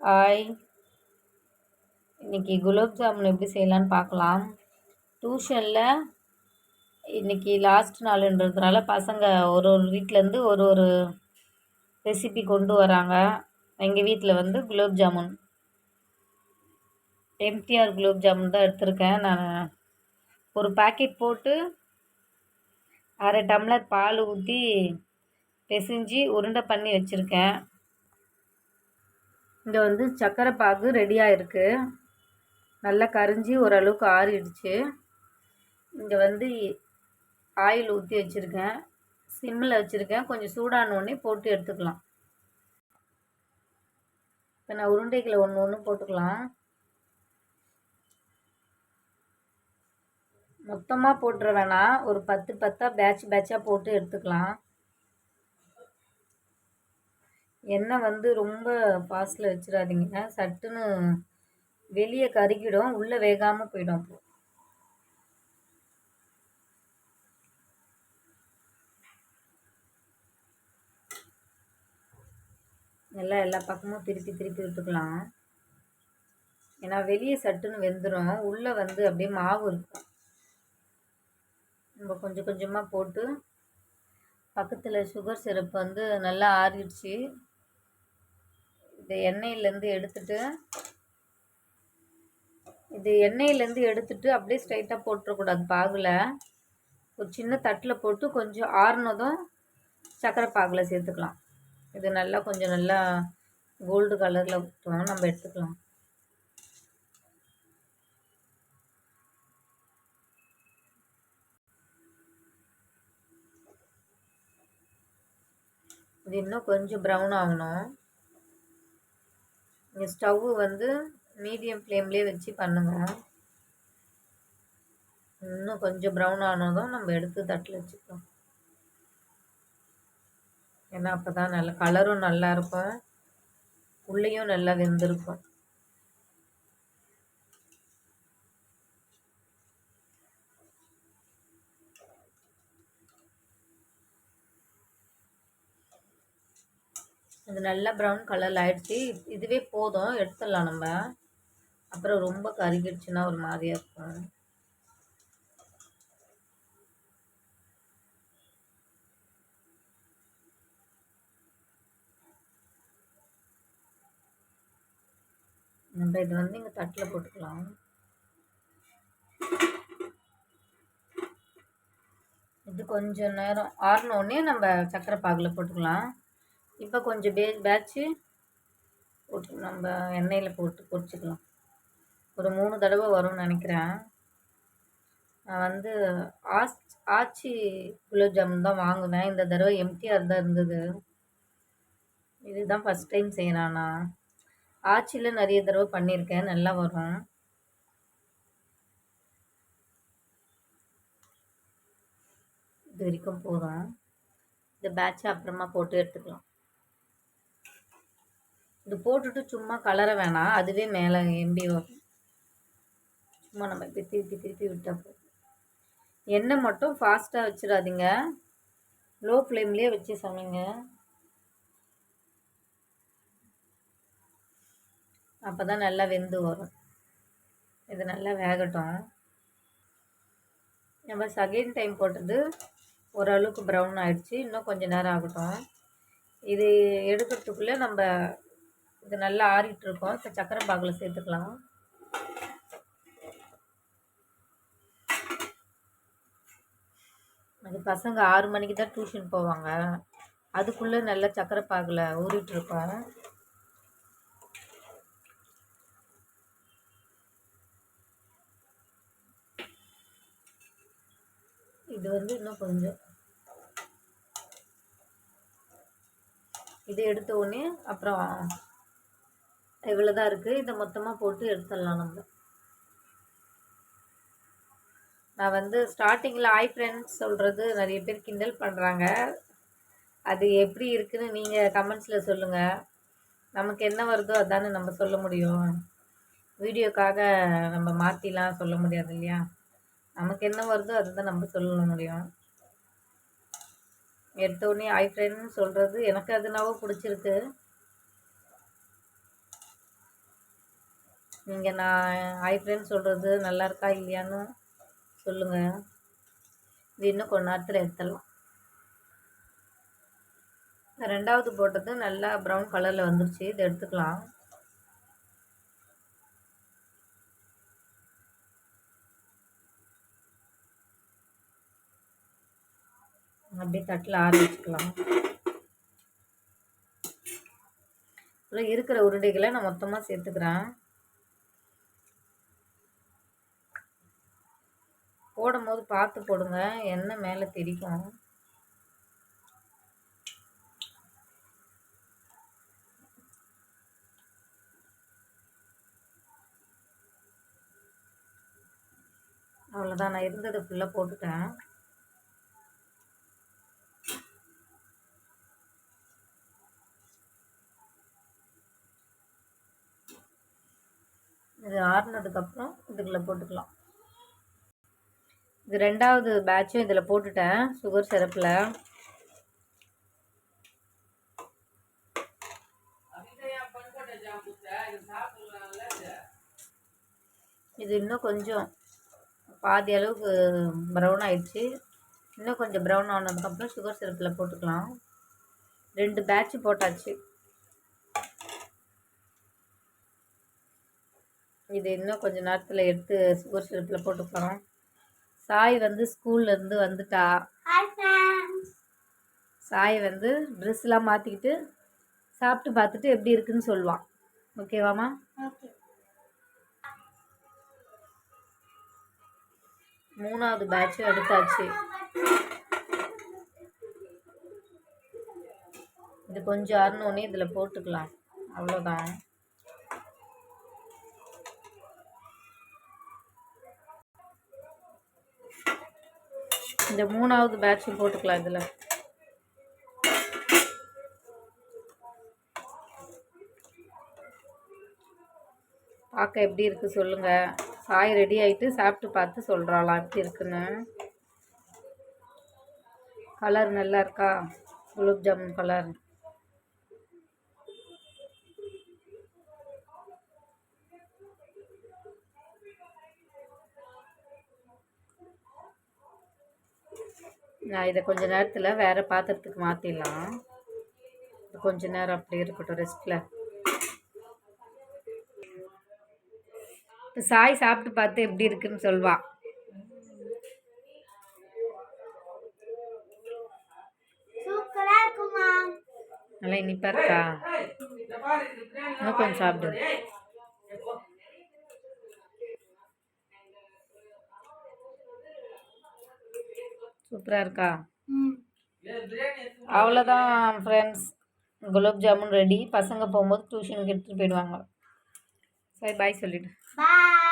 Hi. இன்னைக்கு குலோப் ஜாமுன் எப்படி செய்யலான்னு பார்க்கலாம். டியூஷனில் இன்னைக்கு லாஸ்ட் நாளுன்றதுனால பசங்க ஒரு ஒரு வீட்டிலேருந்து ஒரு ஒரு ரெசிபி கொண்டு வராங்க. எங்கள் வீட்டில் வந்து குலோப் ஜாமுன் எம்டிஆர் குலோப் ஜாமுன் தான் எடுத்திருக்கேன். நான் ஒரு பாக்கெட் போட்டு அரை டம்ளர் பால் ஊற்றி பிசைஞ்சு உருண்டை பண்ணி வச்சுருக்கேன். இங்கே வந்து சர்க்கரை பாகு ரெடியாக இருக்குது. நல்லா கரிஞ்சி ஓரளவுக்கு ஆறிடுச்சு. இங்கே வந்து ஆயில் ஊற்றி வச்சுருக்கேன். சிம்மில் வச்சுருக்கேன். கொஞ்சம் சூடானோடனே போட்டு எடுத்துக்கலாம். இப்போ நான் உருண்டைகளை ஒன்று ஒன்று போட்டுக்கலாம். மொத்தமாக போட்டுற வேணாம், ஒரு 10 பேட்சாக போட்டு எடுத்துக்கலாம். எண்ணெய் வந்து ரொம்ப ஃபாஸ்ட்டில் வச்சிடாதீங்க, சட்டுன்னு வெளியே கருகிடும், உள்ளே வேகாமல் போயிடும். அப்போ நல்லா எல்லா பக்கமும் திருப்பி திருப்பி விட்டுக்கலாம். ஏன்னா வெளியே சட்டுன்னு வெந்துடும், உள்ளே வந்து அப்படியே மாவு இருக்கும். நம்ம கொஞ்சம் கொஞ்சமாக போட்டு பக்கத்தில் சுகர் சிரப் வந்து நல்லா ஆறிடுச்சு. இந்த எண்ணெயிலேருந்து எடுத்துட்டு அப்படியே ஸ்ட்ரைட்டாக போட்டுறக்கூடாது பாகில். ஒரு சின்ன தட்டில் போட்டு கொஞ்சம் ஆறுனதும் சர்க்கரை பாகில் சேர்த்துக்கலாம். இது நல்லா கொஞ்சம் நல்லா கோல்டு கலரில் விட்டோம், நம்ம எடுத்துக்கலாம். இது இன்னும் கொஞ்சம் ப்ரௌன் ஆகணும். இந்த ஸ்டவ்வு வந்து மீடியம் ஃப்ளேம்லேயே வச்சு பண்ணுங்கள். இன்னும் கொஞ்சம் ப்ரௌன் ஆனதும் நம்ம எடுத்து தட்டில் வச்சுக்கலாம். ஏன்னா அப்போ தான் நல்ல கலரும் நல்லா இருக்கும், உள்ளேயும் நல்லா வெந்திருக்கும். இது நல்லா ப்ரௌன் கலரில் ஆயிடுச்சு. இதுவே போதும், எடுத்துடலாம் நம்ம. அப்புறம் ரொம்ப கருகிடுச்சுன்னா ஒரு மாதிரியாக இருக்கும். நம்ம இது வந்து இங்கே தட்டில் போட்டுக்கலாம். இது கொஞ்சம் நேரம் ஆறினோடனே நம்ம சர்க்கரை பாகில் போட்டுக்கலாம். இப்போ கொஞ்சம் பேட்ச்சு போட்டு நம்ம எண்ணெயில் போட்டு பொரிச்சிக்கலாம். ஒரு 3 தடவை வரும்னு நினைக்கிறேன். நான் வந்து ஆச்சி குலோப் ஜாமுன் தான் வாங்குவேன். இந்த தடவை எம்டிஆர் தான் இருந்தது. இதுதான் ஃபஸ்ட் டைம் செய்கிறேன். நான் ஆச்சியில் நிறைய தடவை பண்ணியிருக்கேன், நல்லா வரும். இது வரைக்கும் போதும். இந்த பேட்சை அப்புறமா போட்டு எடுத்துக்கலாம். இது போட்டுட்டு சும்மா கலர வேணாம், அதுவே மேலே எம்பி வரும். சும்மா நம்ம இப்படி திருப்பி திருப்பி விட்டால் போதும். எண்ணெய் மட்டும் ஃபாஸ்ட்டாக வச்சிடாதீங்க, லோ ஃப்ளேம்லேயே வச்சு சமைங்க. அப்போ தான் நல்லா வெந்து வரும். இது நல்லா வேகட்டும். நம்ம செகண்ட் டைம் போட்டது ஓரளவுக்கு ப்ரௌன் ஆகிடுச்சு, இன்னும் கொஞ்சம் நேரம் ஆகட்டும். இது எடுக்கிறதுக்குள்ளே நம்ம இது நல்லா ஆறிட்டுருக்கோம். இப்போ சர்க்கரை பாகில் சேர்த்துக்கலாம். அது பசங்க 6 மணிக்கு தான் டியூஷன் போவாங்க, அதுக்குள்ளே நல்லா சர்க்கரை பாகில் ஊறிட்டுருக்கோம். இது வந்து இன்னும் கொஞ்சம் இது எடுத்த உடனே அப்புறம் இவ்வளோதான் இருக்குது. இதை மொத்தமாக போட்டு எடுத்துடலாம் நம்ம. நான் வந்து ஸ்டார்டிங்கில் ஹாய் ஃப்ரெண்ட்ஸ் சொல்கிறது நிறைய பேர் கிண்டல் பண்ணுறாங்க. அது எப்படி இருக்குன்னு நீங்கள் கமெண்ட்ஸில் சொல்லுங்கள். நமக்கு என்ன வருதோ அதானே நம்ம சொல்ல முடியும். வீடியோக்காக நம்ம மாற்றிலாம் சொல்ல முடியாது இல்லையா. நமக்கு என்ன வருதோ அதுதான் நம்ம சொல்ல முடியும். எடுத்தோடனே ஹாய் ஃப்ரெண்ட்னு சொல்கிறது எனக்கு அதுனாவோ பிடிச்சிருக்கு. நீங்கள் நான் ஹாய் ஃப்ரெண்ட்ஸ் சொல்கிறது நல்லா இருக்கா இல்லையான்னு சொல்லுங்கள். இது இன்னும் கொஞ்ச நேரத்தில் எடுத்துடலாம். ரெண்டாவது போட்டது நல்லா ப்ரௌன் கலரில் வந்துருச்சு. இதை எடுத்துக்கலாம். அப்படியே தட்டில் ஆற வச்சுக்கலாம். அப்புறம் இருக்கிற உருண்டைகளை நான் மொத்தமாக சேர்த்துக்கிறேன். போடும் போது பார்த்து போடுங்க, எண்ணெய் மேலே தெரிக்கும். அவ்வளோதான், நான் இருந்ததை ஃபுல்லாக போட்டுட்டேன். இது ஆறுனதுக்கப்புறம் இதுக்குள்ளே போட்டுக்கலாம். இது ரெண்டாவது பேட்சும் இதில் போட்டுட்டேன் சுகர் சிரப்பில். இது இன்னும் கொஞ்சம் பாதி அளவுக்கு ப்ரௌன் ஆயிடுச்சு. இன்னும் கொஞ்சம் ப்ரௌன் ஆனதுக்கப்புறம் சுகர் சிரப்பில் போட்டுக்கலாம். 2 பேட்ச் போட்டாச்சு. இது இன்னும் கொஞ்சம் நேரத்தில் எடுத்து சுகர் சிரப்பில் போட்டுக்கலாம். சாய் வந்து ஸ்கூல்லேருந்து வந்துட்டா. சாய் வந்து ட்ரெஸ்லாம் மாற்றிக்கிட்டு சாப்பிட்டு பார்த்துட்டு எப்படி இருக்குன்னு சொல்லுவான். ஓகேவாம்மா? மூணாவது பேட்சும் எடுத்தாச்சு. இது கொஞ்சம் ஆறினோடனே இதில் போட்டுக்கலாம். அவ்வளோதான். இந்த மூணாவது பேட்சும் போட்டுக்கலாம். இதில் பார்க்க எப்படி இருக்குது சொல்லுங்கள். சாய் ரெடி ஆகிட்டு சாப்பிட்டு பார்த்து சொல்கிறாளாம் எப்படி இருக்குன்னு. கலர் நல்லா இருக்கா? குலோப் ஜாமுன் கலர். நான் இதை கொஞ்ச நேரத்தில் வேறு பாத்திரத்துக்கு மாற்றிடலாம். கொஞ்ச நேரம் அப்படியே இருக்கட்டும் ரெஸ்ட்டில். சாய் சாப்பிட்டு பார்த்து எப்படி இருக்குன்னு சொல்வா. நல்லா இனிப்பா இருக்கா? இன்னும் கொஞ்சம் சாப்பிடு. சூப்பராக இருக்கா? அவ்வளோதான் ஃப்ரெண்ட்ஸ், குலோப் ஜாமுன் ரெடி. பசங்க போகும்போது டியூஷனுக்கு எடுத்துகிட்டு போயிடுவாங்க. சரி பாய் சொல்லிவிடு. பாய்.